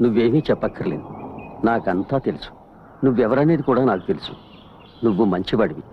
నువ్వేమీ చెప్పక్కర్లేదు. నాకంతా తెలుసు. నువ్వెవరనేది కూడా నాకు తెలుసు. నువ్వు మంచివాడివి.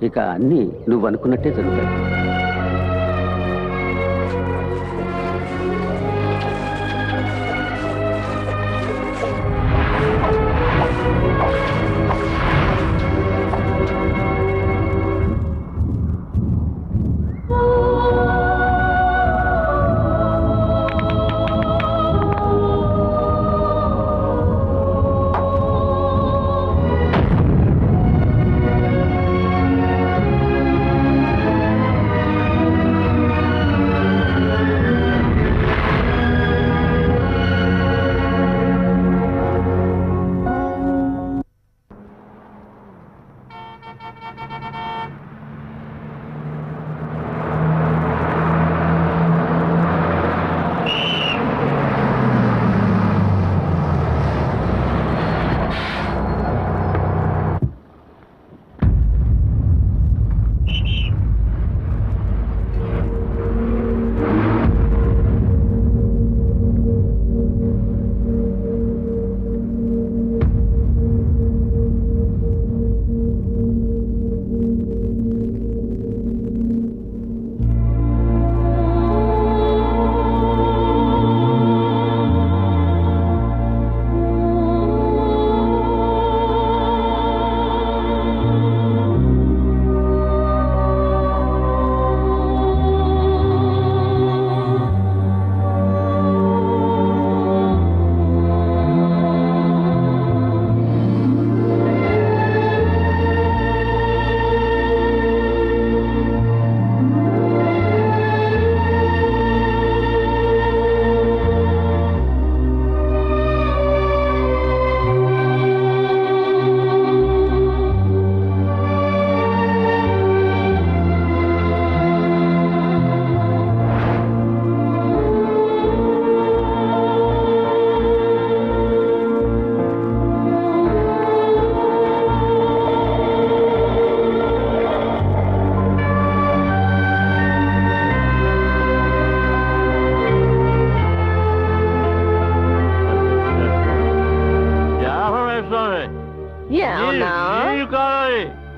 ఇక అన్నీ నువ్వు అనుకున్నట్టే జరుగుతాయి.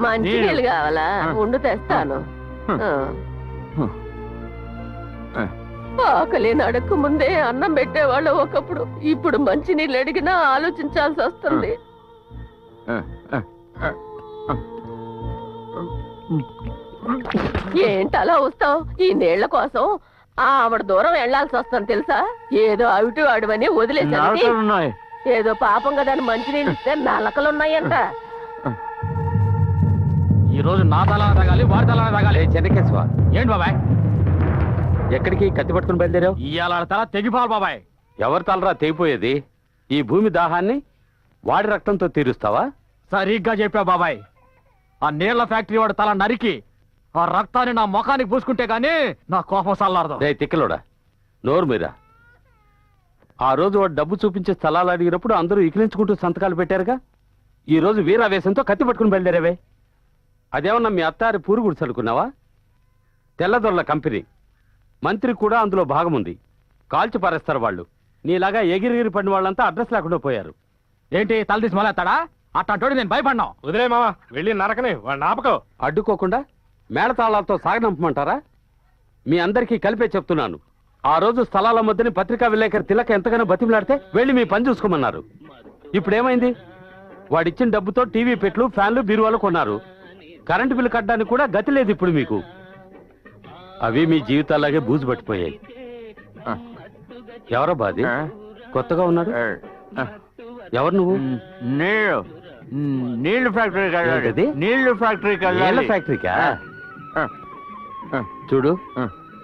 మంచి నీళ్ళు కావాలా? ఉండు తెస్తాను. ఆకలి నడక ముందే అన్నం పెట్టేవాళ్ళు ఒకప్పుడు. ఇప్పుడు మంచి నీళ్ళు అడిగినా ఆలోచించాల్సి వస్తుంది. ఏంటలా వస్తావు? ఈ నీళ్ల కోసం ఆవిడ దూరం వెళ్లాల్సి వస్తాను తెలుసా? ఏదో అవిటి అడువని వదిలేసాను. ఏదో పాపం కదా మంచి నీళ్ళు ఇస్తే నలకలున్నాయంట. ఈ రోజు నా తలా తాగాలి, వాడి తలా తాగాలి. చెన్నకేశ్వ ఏంటి బాబాయ్? ఎక్కడికి కత్తి పట్టుకుని బయలుదేరావు? ఇవాళ తల తెగిపోవాలి బాబాయ్. ఎవరి తలరా తెగిపోయేది? ఈ భూమి దాహాన్ని వాడి రక్తంతో తీరుస్తావా? సరిగ్గా చెప్పావు బాబాయ్. ఆ నీళ్ల ఫ్యాక్టరీ వాడు తల నరికి ఆ రక్తాన్ని నా ముఖానికి పూసుకుంటే గానీ నా కోపం సల్లారదు. తిక్కలోడా, నోరు మీరా. ఆ రోజు వాడు డబ్బు చూపించే స్థలాలు అడిగినప్పుడు అందరూ ఇకిలించుకుంటూ సంతకాలు పెట్టారుగా. ఈ రోజు వీరావేశంతో కత్తి పట్టుకుని బయలుదేరావే. అదేమన్నా మీ అత్తారి పూరుగుడిసి అనుకున్నావా? తెల్లదొరల కంపెనీ, మంత్రి కూడా అందులో భాగం ఉంది. కాల్చి పారేస్తారు వాళ్ళు. నీలాగా ఎగిరిగిరి పడిన వాళ్ళంతా అడ్రస్ లేకుండా పోయారు. ఏంటి తల తీసి మొదలెత్తాడా? అట్లాంటి నేను భయపడినా. వదిలే మావా, వెళ్ళి నరకని వాడు నాపకం. అడ్డుకోకుండా మేళతాళాలతో సాగనంపమంటారా? మీ అందరికీ కలిపే చెప్తున్నాను. ఆ రోజు స్థలాల మధ్యని పత్రికా విలేకరి తిలక ఎంతగానో బతిమలాడితే వెళ్ళి మీ పని చూసుకోమన్నారు. ఇప్పుడేమైంది? వాడిచ్చిన డబ్బుతో టీవీ పెట్లు, ఫ్యాన్లు, బీరువాలు కొన్నారు. కరెంటు బిల్లు కట్టడానికి కూడా గతి లేదు ఇప్పుడు మీకు. అవి మీ జీవితాలాగే బూజు పట్టిపోయాయి. ఎవరో బాది కొత్తగా ఉన్నాడు? ఎవరు నువ్వు? నీళ్లు ఫ్యాక్టరీ. నీళ్లు ఫ్యాక్టరీకా? చూడు,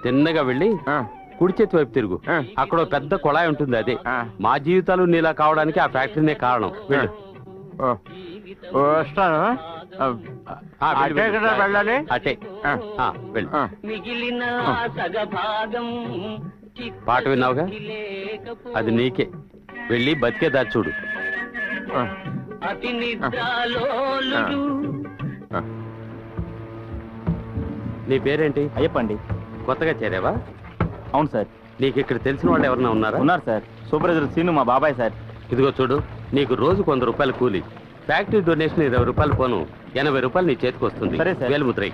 తిన్నగా వెళ్ళి కుడి చేతి వైపు తిరుగు. అక్కడ పెద్ద కొళాయి ఉంటుంది. అదే మా జీవితాలు నీలా కావడానికి ఆ ఫ్యాక్టరీనే కారణం. వెళ్ళు. వస్తాను. వెళ్ళాలి. అటే వెళ్ళు. పాట విన్నావుగా, అది నీకే. వెళ్ళి బతికేదా చూడు. నీ పేరేంటి? అయ్యప్పండి. కొత్తగా చేరావా? అవును సార్. నీకు ఇక్కడ తెలిసిన వాళ్ళు ఎవరన్నా ఉన్నారా? ఉన్నారు సార్. సూపర్వైజర్ సీను మా బాబాయ్ సార్. ఇదిగో చూడు, నీకు రోజు 100 రూపాయలు కూలి, ఫ్యాక్టరీ డొనేషన్ 20 రూపాయలు పోను, 80 రూపాయలు నీ చేతికి వస్తుంది. సరే సార్. వేలుముద్రై.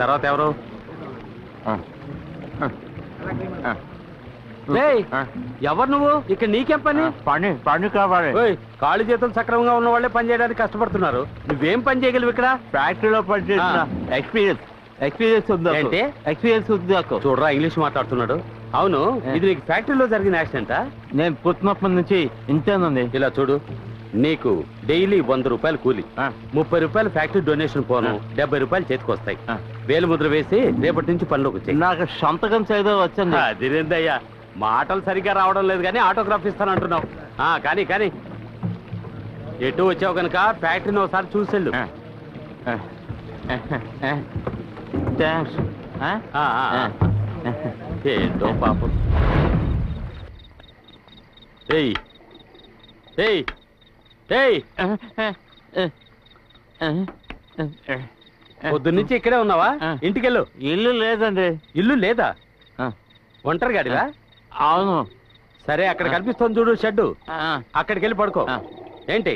తర్వాత ఎవరు? ఏయ్, ఎవరు నువ్వు? ఇక్కడ నీకేం పని? పని కావాలి. ఓయ్, కాళ్ళు చేతులు సక్రమంగా ఉన్న వాళ్ళే పని చేయడానికి కష్టపడుతున్నారు. నువ్వేం పని చేయగలవు ఇక్కడ? ఫ్యాక్టరీలో పనిచేసిన ఎక్స్పీరియన్స్ ఉంది. ఏంటి? ఎక్స్పీరియన్స్ ఉంది నాకు. చూడరా, ఇంగ్లీష్ మాట్లాడుతున్నాడు. అవును, ఇది నీకు ఫ్యాక్టరీలో జరిగిన యాక్సిడెంటా? నేను పుట్టినప్పటి నుంచి ఇంతేనండి. ఇలా చూడు, నీకు డైలీ 100 రూపాయలు కూలి, 30 రూపాయలు ఫ్యాక్టరీ డొనేషన్ పోను, 70 రూపాయలు చేతికి వస్తాయి. వేలుముద్ర వేసి రేపటి నుంచి పనిలోకి వచ్చాయి. నాకు సంతకం చేయడం వచ్చింది. అదేందయ్యా, మాటలు సరిగ్గా రావడం లేదు కానీ ఆటోగ్రాఫ్ ఇస్తాను అంటున్నావు. కానీ కానీ ఎటు వచ్చావు కనుక ఫ్యాక్టరీని ఒకసారి చూసెళ్ళు. థ్యాంక్స్. ఏంటో పాపం. ఏయ్ ఏయ్ ఏయ్, పొద్దున్నుంచి ఇక్కడే ఉన్నావా? ఇంటికెళ్ళు. ఇల్లు లేదండి. ఇల్లు లేదా? ఒంటరి గాడివా? అవును. సరే, అక్కడ కనిపిస్తుంది చూడు షెడ్డు, అక్కడికి వెళ్ళి పడుకో. ఏంటి,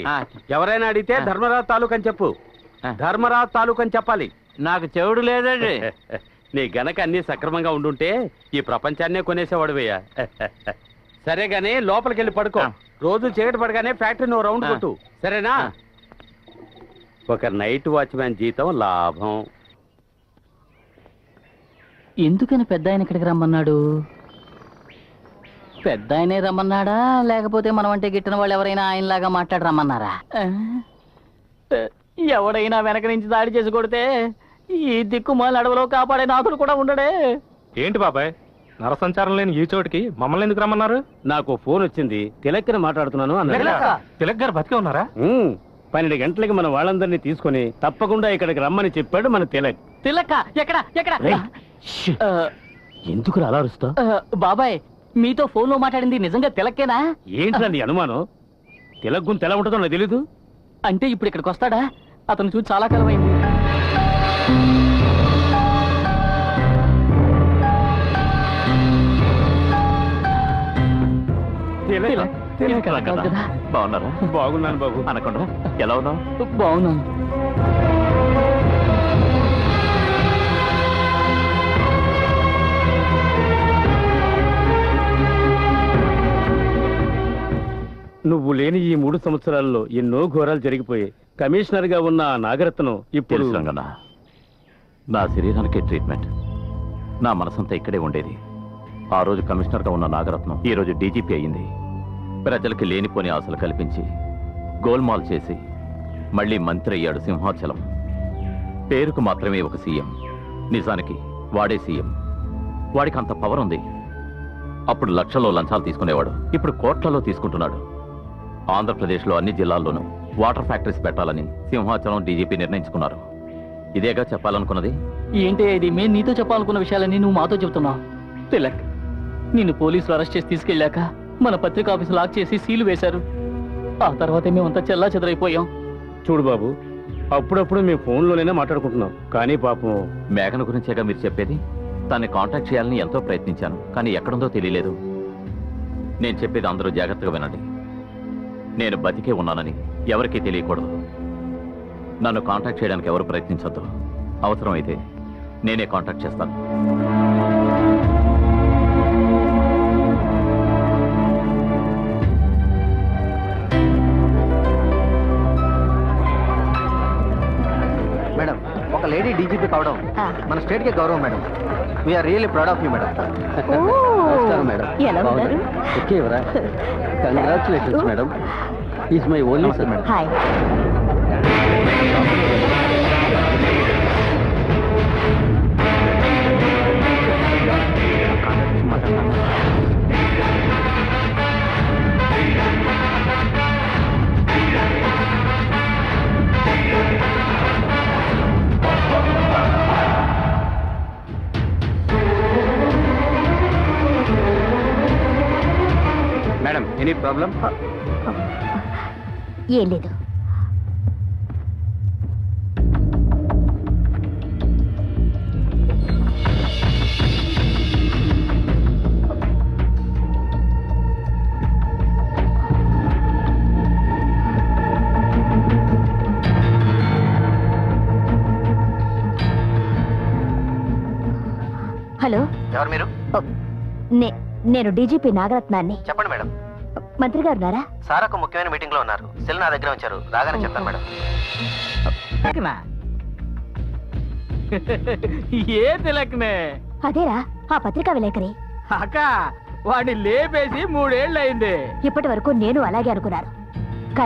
ఎవరైనా అడిగితే ధర్మరాజు తాలూకు అని చెప్పు. ధర్మరాజు తాలూకు అని చెప్పాలి. నాకు చెవుడు లేదండి. నీ గనక అన్ని సక్రమంగా ఉండుంటే ఈ ప్రపంచాన్నే కొనేసేవాడువయ్యా. సరే గానీ లోపలికి వెళ్ళి పడుకో. రోజు చీకటి పడగానే ఫ్యాక్టరీ నువ్వు రౌండ్ కొట్టు, సరేనా? ఒక నైట్ వాచ్మ్యాన్ జీతం లాభం. ఎందుకని పెద్ద ఆయన ఇక్కడికి రమ్మన్నాడు? పెద్ద ఆయనే రమ్మన్నాడా, లేకపోతే మనం అంటే గిట్టిన వాళ్ళు ఎవరైనా ఆయనలాగా మాట్లాడి రమ్మన్నారా? ఎవడైనా వెనక నుంచి దాడి చేసి కొడితే ఈ దిక్కుమాల అడవిలో కాపాడే నాథుడు కూడా ఉండడే. ఏంటి బాబాయ్, నరసంచారం లేని ఈ చోటికి మమ్మల్ని ఎందుకు రమ్మన్నారు? నాకు ఫోన్ వచ్చింది, తిలక్కని మాట్లాడుతున్నాను అన్నాడు. తిలక్ గారు బతికే ఉన్నారా? 12 గంటలకి మన వాళ్ళందరినీ తీసుకొని తప్పకుండా ఇక్కడికి రమ్మని చెప్పాడు మన తిలక్. తిలక్క ఎక్కడ ఎక్కడ? ఎందుకు అలా అరుస్తావు? బాబాయ్, మీతో ఫోన్ లో మాట్లాడింది నిజంగా తిలక్కేనా? ఏంటి నీ అనుమానం? తిలక్ గుంత ఎలా ఉంటుందో నాకు తెలీదు. అంటే ఇప్పుడు ఇక్కడికి వస్తాడా? అతను చూసి చాలా కాలం అయింది. బాగున్నారా? బాగున్నాను బాబు. అనకుండా ఎలా ఉన్నావు? బాగున్నాను. నువ్వు లేని ఈ 3 సంవత్సరాల్లో ఎన్నో ఘోరాలు జరిగిపోయాయి. కమిషనర్ గా ఉన్న ఆ నాగరత్నం ఇప్పుడు తెలుసు రంగన్న, నా శరీరానికి ట్రీట్మెంట్, నా మనసంతా ఇక్కడే ఉండేది. ఆ రోజు కమిషనర్గా ఉన్న నాగరత్నం ఈ రోజు డీజీపీ అయ్యింది. ప్రజలకి లేనిపోని ఆశలు కల్పించి గోల్మాల్ చేసి మళ్ళీ మంత్రి అయ్యాడు సింహాచలం. పేరుకు మాత్రమే ఒక సీఎం, నిజానికి వాడే సీఎం. వాడికి అంత పవర్ ఉంది. అప్పుడు లక్షల్లో లంచాలు తీసుకునేవాడు, ఇప్పుడు కోట్లలో తీసుకుంటున్నాడు. ఆంధ్రప్రదేశ్లో అన్ని జిల్లాల్లోనూ వాటర్ ఫ్యాక్టరీస్ పెట్టాలని సింహాచలం డీజీపీ నిర్ణయించుకున్నారు. ఇదేగా చెప్పాలనుకున్నది. ఏంటి ఇది? మేము నీతో చెప్పాలనుకున్న విషయాలన్నీ నువ్వు మాతో చెబుతున్నావు. తిలక్, నిన్ను పోలీసులు అరెస్ట్ చేసి తీసుకెళ్ళాక మన పత్రికా ఆఫీసు లాక్ చేసి సీలు వేశారు. ఆ తర్వాతే మేమంతా చెల్లా చెదరైపోయాం. చూడు బాబు, అప్పుడప్పుడు మేము ఫోన్లోనే మాట్లాడుకుంటున్నాం, కానీ పాపం మేఘన గురించేగా మీరు చెప్పేది. తన్ని కాంటాక్ట్ చేయాలని ఎంతో ప్రయత్నించాను, కానీ ఎక్కడుందో తెలియలేదు. నేను చెప్పేది అందరూ జాగ్రత్తగా వినండి. నేను బతికే ఉన్నానని ఎవరికీ తెలియకూడదు. నన్ను కాంటాక్ట్ చేయడానికి ఎవరు ప్రయత్నించొద్దు. అవసరమైతే నేనే కాంటాక్ట్ చేస్తాను. మేడం, ఒక లేడీ డీజీపీ కావడం మన స్టేట్ కి గౌరవం madam. We are really proud of you madam. నమస్కారం మేడం. ఎలా ఉన్నారు? ఓకే ఎవరా? Congratulations madam. Is my only son madam. Hi. Madam, any problem? ఏం లేదు. హలో, ఎవరు మీరు? నేను డీజీపీ నాగరత్నాన్ని. చెప్పండి మేడం. మంత్రి గారు ఉన్నారా? సార్ ఒక ముఖ్యమైన మీటింగ్ లో ఉన్నారు. సెల్ నా దగ్గర ఉంచారు, రాగానే చెప్తాను మేడం. ఏ తిలక్నే? అదేరా ఆ పత్రికా విలేకరి. అక్క వాడిని లేపేసి 3 ఏళ్ళు అయింది. ఇప్పటి వరకు నేను అలాగే అనుకున్నాను.